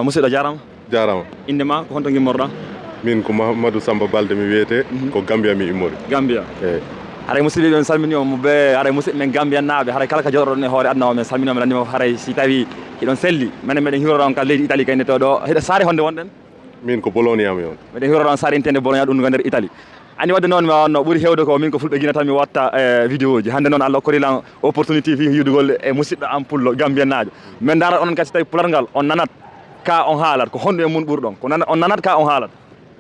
musidɗo jarama. Jarama. Inde ma ko honto gimmorɗa? Min ko Mahamadou Samba Balde mi wiyete ko Gambia mi immori. Gambia. Eyyi. Haray musidɓe ɓe salmini on be haray musidɓe men Gambian naaɓe haray kala ka joɗoɗon e hoore aduna o men salminoma landima haray si tawi iɗon selli minen meɗen hiroɗa on ka leydi Italie kayne to ɗo heɗo saare honde wonɗen? Min ko Bologna mi on. Meɗen hiroɗa on saare intende Bologna ɗum ko nder Italie. Andi wadde noon mi wonno ɓuuri hewde ko min ko fulɓe guina tan mi watta vidéo ji hande noon Allah hokkorilan opportunité fi yiidugol e musidɗo am pullo Gambien najo min darat onon kadi so tawi pular ngal on nanat ka on haalat ko honɗum e mun ɓurɗon ko on nanat ka on haalat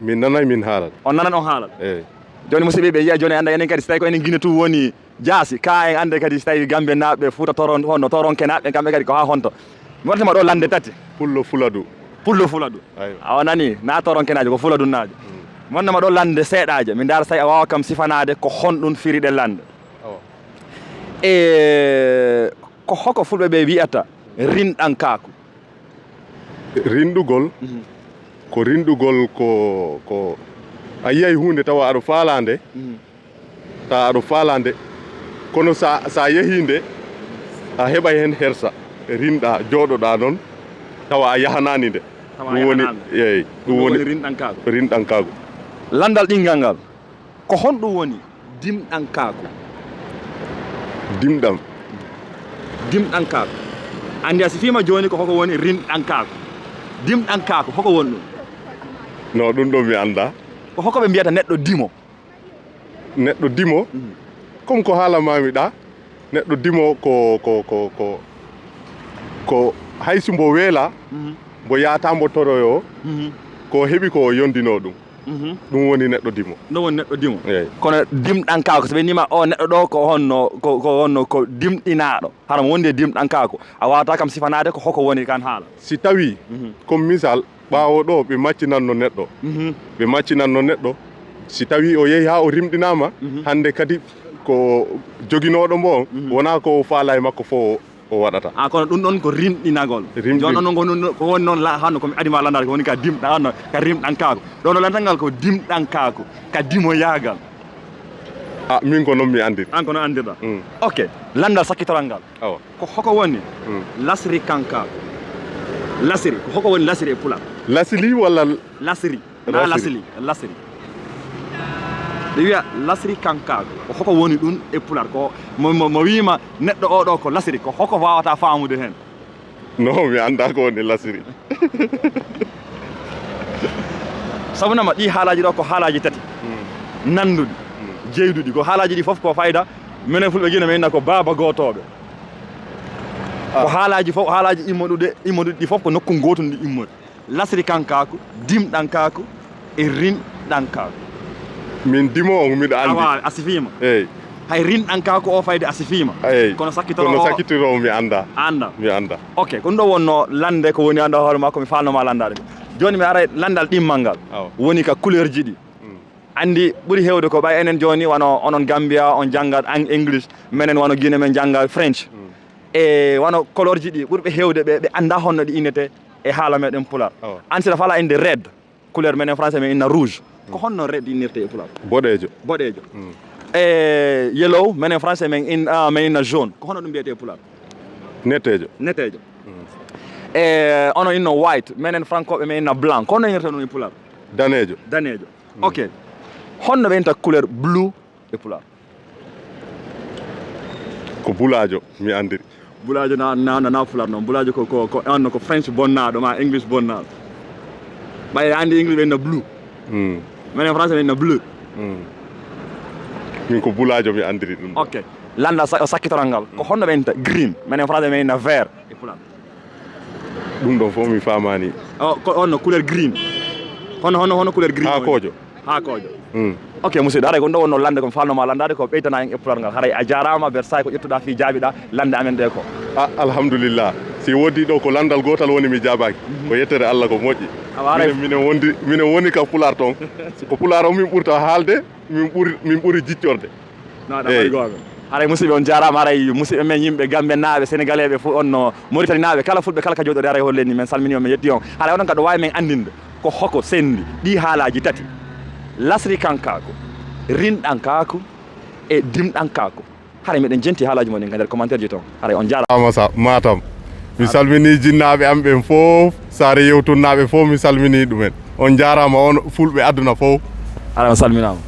min nanay min haalat on nanat on haalat eyyi joni musidɓe ɓe yiya joni anda enen kadi so tawi ko enen guina tu woni jaasi ka en ande kadi so tawi Gambien naɓe Fouta toron honno toronke naɓe kamɓe kadi ko ha honto mi waɗatama ɗo lande tati pullo Fuladu a nani na toronke najo ko Fuladu najo wonnama ɗo lande seeɗaje min dara so tawi a wawa kam sifanade ko honɗum firiɗe lande e ko hoko fulɓe ɓe wiyata rinɗankakou rinɗugol ko rinɗugol ko a yiyay hunde tawa aɗa faalande ta aɗa faalande kono sa yehinde a heɓay hen hersa rinɗa jooɗoɗa noon tawa a yahanani nde ɗum woni eyyi ɗum woni rinɗankakou landal ɗingal ngal ko honɗum woni dimɗankakou dimɗankakou andi a si fima joni ko hoko woni rinɗankakou dimɗankakou hoko woni ɗum no ɗum ɗo mi anda ko hoko ɓe mbiyata neɗɗo dimo comme ko haalamami ɗa neɗɗo dimo ko hayso mbo weela mbo yata mbo toroyo ko heeɓi ko yondino ɗum ɗum woni neɗɗo dimo ɗum woni neɗɗo dimo eyyi kono dimɗankakou so ɓe nima o neɗɗo ɗo ko honno ko dimɗinaɗo haɗa mo wondi e dimɗankakou a wawata kam sifanade ko hoko woni kan haala si tawi comme misal ɓawo ɗo ɓe maccinanno neɗɗo si tawi o yeehi ha o rimɗinama hande kadi ko joguinoɗo mbo on wona ko faala e makko fo o waɗata kono ɗum ɗon ko rimɗinagol joni ɗon ko woni noon hanno komi adima landade ko woni ka dimɗa ka rimɗankako ɗon no landal ngal ko dimɗankako ka dimo yaagal min ko noon mi andiri an ko noon andirɗa ok landal sakkitoral ngal awa ko hoko woni Lassirankakou Lassiri ko hoko woni Lassiri e Pular Lassili walla Lassiri na Lassili Lassiri ɓe wiya Lassirankakou ko hoko woni ɗum e Pular ko mo wima neɗɗo oɗo ko Lassiri ko hoko wawata famude hen non mi anda ko woni Lassiri sabunama ɗi haalaji ɗo ko haalaji tati nanduɗi jeyduɗi ko haalaji ɗi foof ko fayda minen fulɓe guina min inna ko baaba gotoɓe ko haalaji fof haalaji immoɗuɗe ɗi fof ko nokku gotum ɗi immode Lassirankakou dimɗankakou e rinɗankakou min dimo on miɗo andi a sifima eyyi hay rinɗankakou o fayde a sifima eyyi kono sakkitoro mi anda ok ko ɗum ɗo wonno lande ko woni anda hoore ma komi falnoma landade joni mi ara landal ɗimmal ngal woni ka couleur ji ɗi andi ɓuuri hewde ko ɓay enen joni wano onon Gambia on janggat English minen wano Guinée men jangga French e wano couleur ji ɗi ɓurɓe hewde ɓe anda honno ɗi innete e haala meɗen Pular an siɗa fala inde red couleur menen français men inna rouge ko honno red innirte e Pular boɗejo e yellow menen français men inna jaune ko hono ɗum mbiyete e Pular nettejo e ono inno white menen frankoɓe men inna blanc ko honno innirte ɗum e Pular danejo ok honno ɓe inta couleur blue e Pular ko bulajo mi andiri bulajo na Pular noon bulajo ko onno ko French bonnaɗo ma English bonnaɗo ɓay andi English ɓe inna blue minen français ɓe inna bleu min ko bulajo mi andiri ɗum ok landa sakkitoral ngal ko honno ɓe inta green minen français ɓe inna vert e Pular ɗum ɗon fof mi famani ko onno couleur green hono couleur green hakojo ok musidɗo haray ko ɗum ɗo wonno lande komi falnoma landade ko ɓeytana en e Pular ngal haray a jarama Versailles ko ƴettuɗa fi jaabiɗa lande amen ɗe ko alhamdulillah si woddi ɗo ko landal gotal woni mi jaabaki ko yettere Allah ko moƴƴi minen woni ka Pular toon ko Pular o min ɓurta haalde min ɓuri jiccorde haray musidɓe on jarama haray musidɓe men yimɓe Gambien naɓe sénégalais ɓe fof onno Mauritanie naɓe kala fulɓe kala ka jooɗori haray hollenni men salmini on min yetti on haray onon kadi wawi men andinde ko hoko sendi ɗi haalaji tati Lassirankakou rinɗankakou e dimɗankakou haray meɗen jenti haalaji moɗon e nder commentaire ji toon haray on jarama Matam mi salmini jinnaɓe am ɓen fof saare yewtunnaɓe fof mi salmini ɗumen on jarama on fulɓe aduna fof aɗa salminama